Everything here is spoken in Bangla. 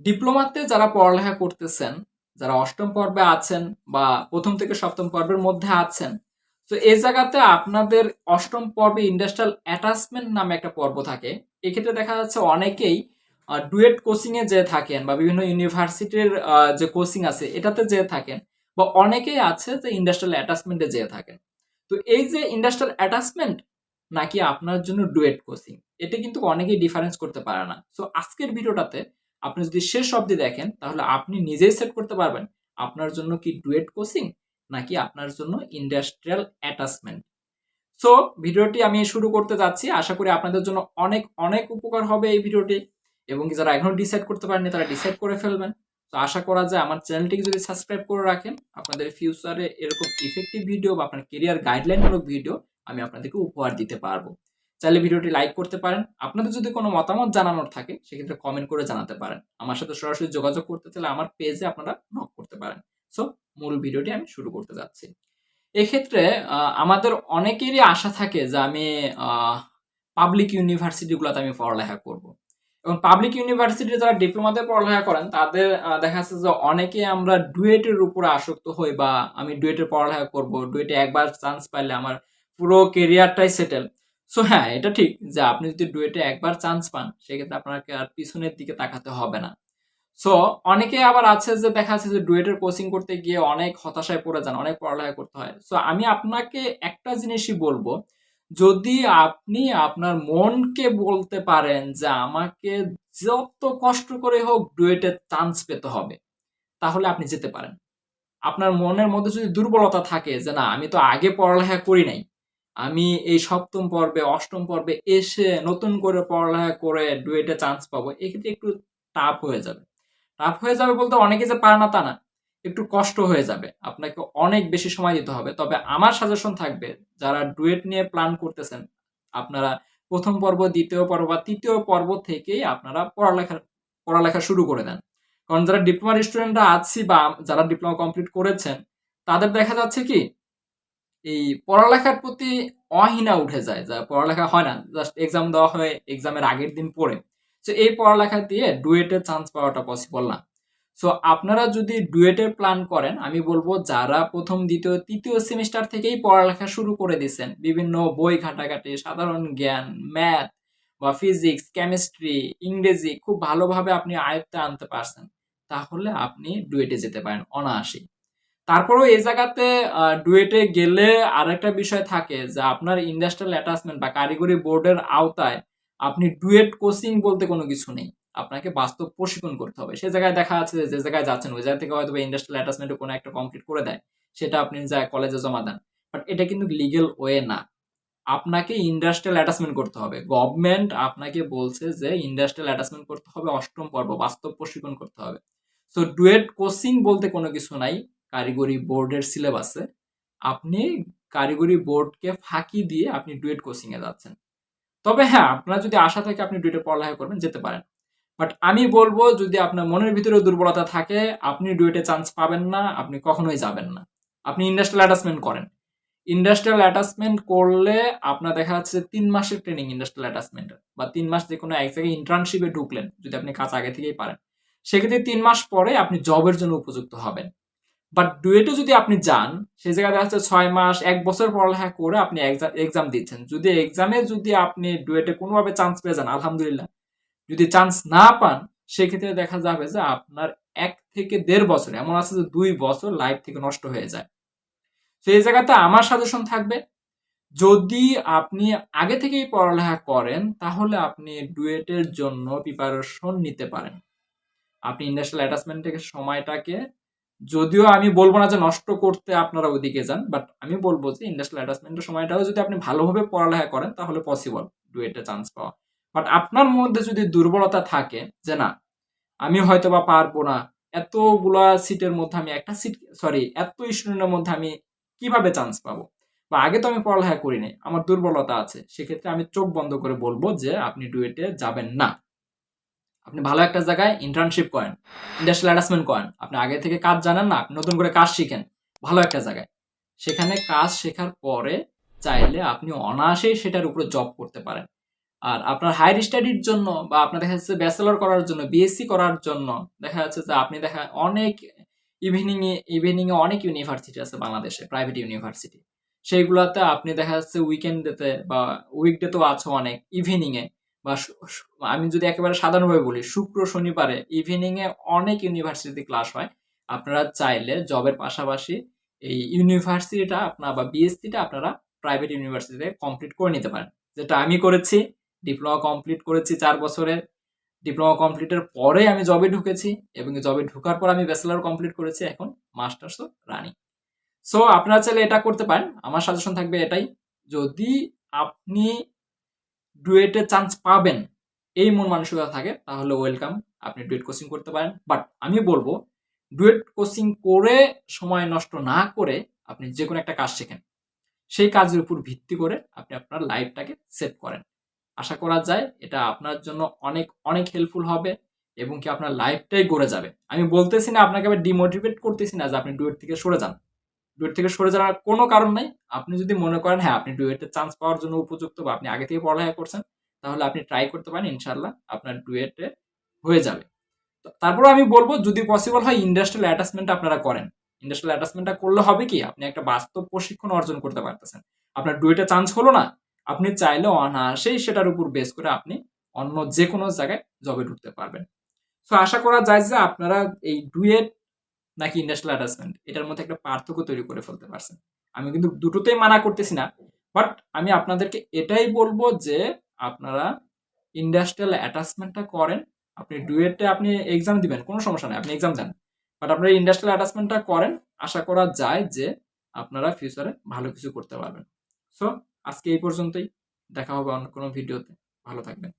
ডিপ্লোমাতে যারা পড়ালেখা করতেছেন, যারা অষ্টম পর্বে আছেন বা প্রথম থেকে সপ্তম পর্বের মধ্যে আছেন, তো এই জায়গাতে আপনাদের অষ্টম পর্বে ইন্ডাস্ট্রিয়াল অ্যাটাচমেন্ট নামে একটা পর্ব থাকে। এক্ষেত্রে দেখা যাচ্ছে অনেকেই ডুয়েট কোচিং এ যেয়ে থাকেন বা বিভিন্ন ইউনিভার্সিটির যে কোচিং আছে এটাতে যেয়ে থাকেন, বা অনেকেই আছে যে ইন্ডাস্ট্রিয়াল অ্যাটাচমেন্টে যেয়ে থাকেন। তো এই যে ইন্ডাস্ট্রিয়াল অ্যাটাচমেন্ট নাকি আপনার জন্য ডুয়েট কোচিং, এটা কিন্তু অনেকেই ডিফারেন্স করতে পারে না। সো আজকের ভিডিওটাতে আপনি যদি শেষ অবধি দেখেন তাহলে আপনি নিজেই সেট করতে পারবেন আপনার জন্য কি ডুয়েট কোচিং নাকি আপনার জন্য ইন্ডাস্ট্রিয়াল অ্যাটাচমেন্ট। সো ভিডিওটি আমি শুরু করতে যাচ্ছি, আশা করি আপনাদের জন্য অনেক অনেক উপকার হবে এই ভিডিওটি, এবং যারা এখনো ডিসাইড করতে পারেননি তারা ডিসাইড করে ফেলবেন। তো আশা করা যায় আমার চ্যানেলটিকে যদি সাবস্ক্রাইব করে রাখেন, আপনাদের ফিউচারে এরকম ইফেক্টিভ ভিডিও বা আপনার কেরিয়ার গাইডলাইনমূলক ভিডিও আমি আপনাদেরকে উপহার দিতে পারবো। চাইলে ভিডিওটি লাইক করতে পারেন। আপনাদের যদি কোনো মতামত জানানোর থাকে সেক্ষেত্রে কমেন্ট করে জানাতে পারেন। আমার সাথে সরাসরি যোগাযোগ করতে চাইলে আমার পেজে আপনারা নক করতে পারেন। সো মূল ভিডিওটি আমি শুরু করতে যাচ্ছি। এক্ষেত্রে আমাদের অনেকেরই আশা থাকে যে আমি পাবলিক ইউনিভার্সিটিগুলোতে আমি পড়ালেখা করব। এবং পাবলিক ইউনিভার্সিটি যারা ডিপ্লোমাতে পড়ালেখা করেন তাদের দেখা যাচ্ছে যে অনেকে আমরা ডুয়েটের উপরে আসক্ত হই, বা আমি ডুয়েটের পড়ালেখা করব, ডুয়েটে একবার চান্স পাইলে আমার পুরো কেরিয়ারটাই সেটেল। সো হ্যাঁ, এটা ঠিক যে আপনি যদি ডুয়েটে একবার চান্স পান সেক্ষেত্রে আপনাকে আর পিছনের দিকে তাকাতে হবে না। সো অনেকে আবার আছে যে দেখা যাচ্ছে যে ডুয়েটের কোচিং করতে গিয়ে অনেক হতাশায় পড়ে যান, অনেক পড়ালেখা করতে হয়। সো আমি আপনাকে একটা জিনিসই বলবো, যদি আপনি আপনার মনকে বলতে পারেন যে আমাকে যত কষ্ট করে হোক ডুয়েটে চান্স পেতে হবে, তাহলে আপনি যেতে পারেন। আপনার মনের মধ্যে যদি দুর্বলতা থাকে যে না আমি তো আগে পড়ালেখা করি নাই, আমি এই সপ্তম পর্বে অষ্টম পর্বে এসে নতুন করে পড়ালেখা করে ডুয়েটে চান্স পাবো, এক্ষেত্রে একটু টাফ হয়ে যাবে। টাফ হয়ে যাবে বলতে অনেকে যে পারে না তা না, একটু কষ্ট হয়ে যাবে, আপনাকে অনেক বেশি সময় দিতে হবে। তবে আমার সাজেশন থাকবে যারা ডুয়েট নিয়ে প্ল্যান করতেছেন, আপনারা প্রথম পর্ব, দ্বিতীয় পর্ব বা তৃতীয় পর্ব থেকেই আপনারা পড়ালেখা শুরু করে দেন। কারণ যারা ডিপ্লোমার স্টুডেন্টরা আছি বা যারা ডিপ্লোমা কমপ্লিট করেছেন, তাদের দেখা যাচ্ছে কি এই পড়ালেখার প্রতি অহিনা উঠে যায়, যা পড়ালেখা হয় না, জাস্ট এক্সাম দেওয়া হয়, এক্সামের আগের দিন পড়ে। তো এই পড়ালেখা দিয়ে ডুয়েটের চান্স পাওয়াটা পসিবল না। সো আপনারা যদি ডুয়েটের প্ল্যান করেন, আমি বলবো যারা প্রথম, দ্বিতীয়, তৃতীয় সেমিস্টার থেকেই পড়ালেখা শুরু করে দিয়েছেন, বিভিন্ন বই ঘাটাঘাটি, সাধারণ জ্ঞান, ম্যাথ বা ফিজিক্স, কেমিস্ট্রি, ইংরেজি খুব ভালোভাবে আপনি আয়ত্তে আনতে পারছেন, তাহলে আপনি ডুয়েটে যেতে পারেন অনায়াসেই। তারপরেও এই জায়গাতে ডুয়েটে গেলে আরেকটা বিষয় থাকে যে আপনার ইন্ডাস্ট্রিয়াল অ্যাটাচমেন্ট বা কারিগরি বোর্ডের আওতায় আপনি ডুয়েট কোচিং বলতে কোনো কিছু নেই। আপনাকে বাস্তব প্রশিক্ষণ করতে হবে। সে জায়গায় দেখা যাচ্ছে যে জায়গায় যাচ্ছেন ওই জায়গা থেকে হয়তো ইন্ডাস্ট্রিয়াল অ্যাটাচমেন্টে কোনো একটা কমপ্লিট করে দেয়, সেটা আপনি যা কলেজে জমা দেন। বাট এটা কিন্তু লিগ্যাল ওয়ে না। আপনাকে ইন্ডাস্ট্রিয়াল অ্যাটাচমেন্ট করতে হবে। গভর্নমেন্ট আপনাকে বলছে যে ইন্ডাস্ট্রিয়াল অ্যাটাচমেন্ট করতে হবে, অষ্টম পর্ব বাস্তব প্রশিক্ষণ করতে হবে। সো ডুয়েট কোচিং বলতে কোনো কিছু নাই কারিগরি বোর্ডের সিলেবাসে। আপনি কারিগরি বোর্ডকে ফাঁকি দিয়ে আপনি ডুয়েট কোচিং এ যাচ্ছেন। তবে হ্যাঁ, আপনার যদি আশা থাকে আপনি ডুয়েটে পড়ালেখা করবেন, যেতে পারেন। বাট আমি বলবো যদি আপনার মনের ভিতরে দুর্বলতা থাকে, আপনি ডুয়েটে চান্স পাবেন না, আপনি কখনোই যাবেন না। আপনি ইন্ডাস্ট্রিয়াল অ্যাটাচমেন্ট করেন। ইন্ডাস্ট্রিয়াল অ্যাটাচমেন্ট করলে আপনার দেখা যাচ্ছে ৩ মাসের ট্রেনিং ইন্ডাস্ট্রিয়াল অ্যাটাচমেন্ট, বা ৩ মাস যে কোনো এক জায়গায় ইন্টার্নশিপে ঢুকলেন, যদি আপনি কাজ আগে থেকেই পারেন, সেক্ষেত্রে ৩ মাস পরে আপনি জবের জন্য উপযুক্ত হবেন। বাট ডুয়েটে যদি আপনি যান, সেই জায়গায় দেখা যাচ্ছে ৬ মাস, ১ বছর পড়ালেখা করে আপনি এক্সাম দিচ্ছেন। যদি এক্সামে যদি আপনি ডুয়েটে কোনোভাবে চান্স পেয়ে যান, আলহামদুলিল্লাহ। যদি চান্স না পান, সেক্ষেত্রে দেখা যাবে যে আপনার ১ থেকে ১.৫ বছর, এমন আছে যে ২ বছর লাইফ থেকে নষ্ট হয়ে যায়। তো এই জায়গাতে আমার সাজেশন থাকবে, যদি আপনি আগে থেকেই পড়ালেখা করেন তাহলে আপনি ডুয়েটের জন্য প্রিপারেশন নিতে পারেন। আপনি ইন্ডাস্ট্রিয়াল অ্যাটাচমেন্ট থেকে সময়টাকে, যদিও আমি বলবো না যে নষ্ট করতে আপনারা ওইদিকে যান, বাট আমি বলবো যে ইন্ডাস্ট্রিয়াল অ্যাটাচমেন্টের সময়টাও যদি আপনি ভালোভাবে পড়ালেখা করেন তাহলে পসিবল ডুয়েটে চান্স পাওয়া। বাট আপনার মধ্যে যদি দুর্বলতা থাকে যে না আমি হয়তো বা পারবো না, এতগুলা সিটের মধ্যে আমি একটা সিট, সরি এত স্টুডেন্টের মধ্যে আমি কিভাবে চান্স পাবো, বা আগে তো আমি পড়ালেখা করি নাই, আমার দুর্বলতা আছে, সেক্ষেত্রে আমি চোখ বন্ধ করে বলবো যে আপনি ডুয়েটে যাবেন না। আপনি ভালো একটা জায়গায় ইন্টার্নশিপ করেন, ইন্ডাস্ট্রিয়াল অ্যাটাচমেন্ট করেন, আপনি আগে থেকে কাজ জানেন না, আপনি নতুন করে কাজ শিখেন ভালো একটা জায়গায়। সেখানে কাজ শেখার পরে চাইলে আপনি অনায়াসেই সেটার উপরে জব করতে পারেন। আর আপনার হায়ার স্টাডির জন্য বা আপনার দেখা যাচ্ছে ব্যাচেলর করার জন্য, বিএসসি করার জন্য দেখা যাচ্ছে যে আপনি অনেক ইভিনিং এ অনেক ইউনিভার্সিটি আছে বাংলাদেশে, প্রাইভেট ইউনিভার্সিটি। সেইগুলাতে আপনি দেখা যাচ্ছে উইকেন্ডেতে বা উইকডেতেও আছে অনেক ইভিনিং এ বা আমি যদি একেবারে সাধারণভাবে বলি শুক্র শনিবারে ইভিনিং এ অনেক ইউনিভার্সিটি ক্লাস হয়। আপনারা চাইলে জবের পাশাপাশি এই ইউনিভার্সিটিটা আপনার বা বিএসসিটা আপনারা প্রাইভেট ইউনিভার্সিটিতে কমপ্লিট করে নিতে পারেন, যেটা আমি করেছি। ডিপ্লোমা কমপ্লিট করেছি 4 বছরের। ডিপ্লোমা কমপ্লিটের পরে আমি জবে ঢুকেছি এবং জবে ঢোকার পর আমি ব্যাচেলর কমপ্লিট করেছি, এখন মাস্টার্সও রানিং। সো আপনারা চাইলে এটা করতে পারেন। আমার সাজেশন থাকবে এটাই, যদি আপনি ডুয়েটে চান্স পাবেন এই মন মানসিকতা থাকে তাহলে ওয়েলকাম, আপনি ডুয়েট কোচিং করতে পারেন। বাট আমি বলবো ডুয়েট কোচিং করে সময় নষ্ট না করে আপনি যে কোনো একটা কাজ শেখেন, সেই কাজের উপর ভিত্তি করে আপনি আপনার লাইফটাকে সেট করেন। আশা করা যায় এটা আপনার জন্য অনেক অনেক হেল্পফুল হবে এবং কি আপনার লাইফটাই গড়ে যাবে। আমি বলতেছি না, আপনাকে আবার ডিমোটিভেট করতেছি না যে আপনি ডুয়েট থেকে সরে যান। ডুয়েট থেকে সরে যাওয়ার কোনো কারণ নাই। আপনি যদি মনে করেন হ্যাঁ আপনি ডুয়েটে চান্স পাওয়ার জন্য উপযুক্ত বা আপনি আগে থেকে পড়ালেখা করছেন, তাহলে আপনি ট্রাই করতে পারেন, ইনশাল্লাহ আপনার ডুয়েটে হয়ে যাবে। তারপরে আমি বলবো যদি পসিবল হয় ইন্ডাস্ট্রিয়াল অ্যাটাচমেন্ট আপনারা করেন। ইন্ডাস্ট্রিয়াল অ্যাটাচমেন্টটা করলে হবে কি, আপনি একটা বাস্তব প্রশিক্ষণ অর্জন করতে পারতেছেন। আপনার ডুয়েটে চান্স হলো না, আপনি চাইলে অনায়াসেই সেটার উপর বেস করে আপনি অন্য যে কোনো জায়গায় জবে ঢুকতে পারবেন। তো আশা করা যায় যে আপনারা এই ডুয়েট নাকি ইন্ডাস্ট্রিয়াল অ্যাটাচমেন্ট এটার মধ্যে একটা পার্থক্য তৈরি করে ফেলতে পারছেন। আমি কিন্তু দুটোতেই মানা করতেছি না, বাট আমি আপনাদেরকে এটাই বলবো যে আপনারা ইন্ডাস্ট্রিয়াল অ্যাটাচমেন্টটা করেন। আপনি ডুয়েটে আপনি এক্সাম দিবেন, কোনো সমস্যা নেই, আপনি এক্সাম দেন, বাট আপনারা ইন্ডাস্ট্রিয়াল অ্যাটাচমেন্টটা করেন। আশা করা যায় যে আপনারা ফিউচারে ভালো কিছু করতে পারবেন। সো আজকে এই পর্যন্তই, দেখা হবে অন্য কোনো ভিডিওতে। ভালো থাকবেন।